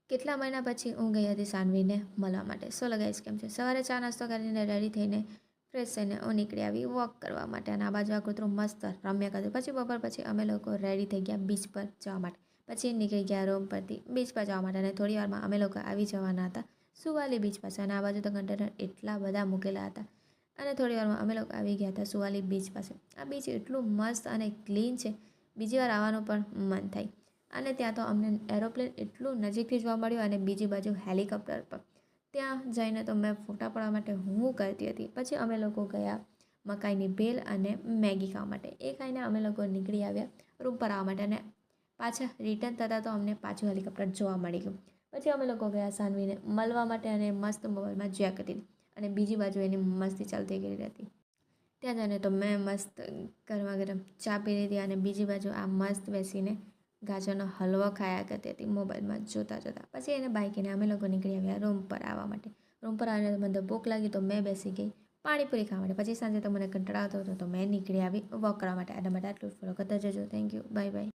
કેટલા મહિના પછી હું ગઈ હતી સાનવીને મળવા માટે. સો ગાઈસ, કેમ છે? સવારે ચા નાસ્તો કરીને રેડી થઈને ફ્રેશ થઈને હું નીકળી આવી વોક કરવા માટે અને આ બાજુ આ કૂતરું મસ્ત રમ્યા કરતું. પછી બપોર પછી અમે લોકો રેડી થઈ ગયા બીચ પર જવા માટે. પછી નીકળી ગયા રૂમ પરથી બીચ પર જવા માટે અને થોડી વારમાં અમે લોકો આવી જવાના હતા સુવાલી બીચ પાસે અને આ બાજુ તો કન્ટેનર એટલા બધા મૂકેલા હતા અને થોડી વારમાં અમે લોકો આવી ગયા હતા સુવાલી બીચ પાસે. આ બીચ એટલું મસ્ત અને ક્લીન છે, બીજી વાર આવવાનું પણ મન થાય. અને ત્યાં તો અમને એરોપ્લેન એટલું નજીકથી જોવા મળ્યું અને બીજી બાજુ હેલિકોપ્ટર પર. ત્યાં જઈને તો મેં ફોટા પાડવા માટે હું કરતી હતી. પછી અમે લોકો ગયા મકાઈની ભેલ અને મેગી ખાવા માટે. એ ખાઈને અમે લોકો નીકળી આવ્યા રૂમ પર આવવા માટે અને પાછા રિટર્ન થતાં તો અમને પાછું હેલિકોપ્ટર જોવા મળી ગયું. પછી અમે લોકો ગયા સાનવીને મળવા માટે અને મસ્ત મોબાઈલમાં જોયા કરતી હતી અને બીજી બાજુ એની મસ્તી ચાલતી ગઈ હતી. ત્યાં જઈને તો મેં મસ્ત ગરમા ગરમ ચા પી લીધી અને બીજી બાજુ આ મસ્ત બેસીને ગાજરનો હલવો ખાયા કરતી હતી મોબાઈલમાં જોતાં જોતાં. પછી એને બાઈકીને અમે લોકો નીકળી આવ્યા રૂમ પર આવવા માટે. રૂમ પર આવીને મને ભૂખ લાગી તો મેં બેસી ગઈ પાણીપુરી ખાવા માટે. પછી સાંજે તો મને કંટાળો આવતો હતો તો મેં નીકળી આવી વોક કરવા માટે. આટલા માટે આટલું ફોલો કરતા જજો. Thank you, bye bye.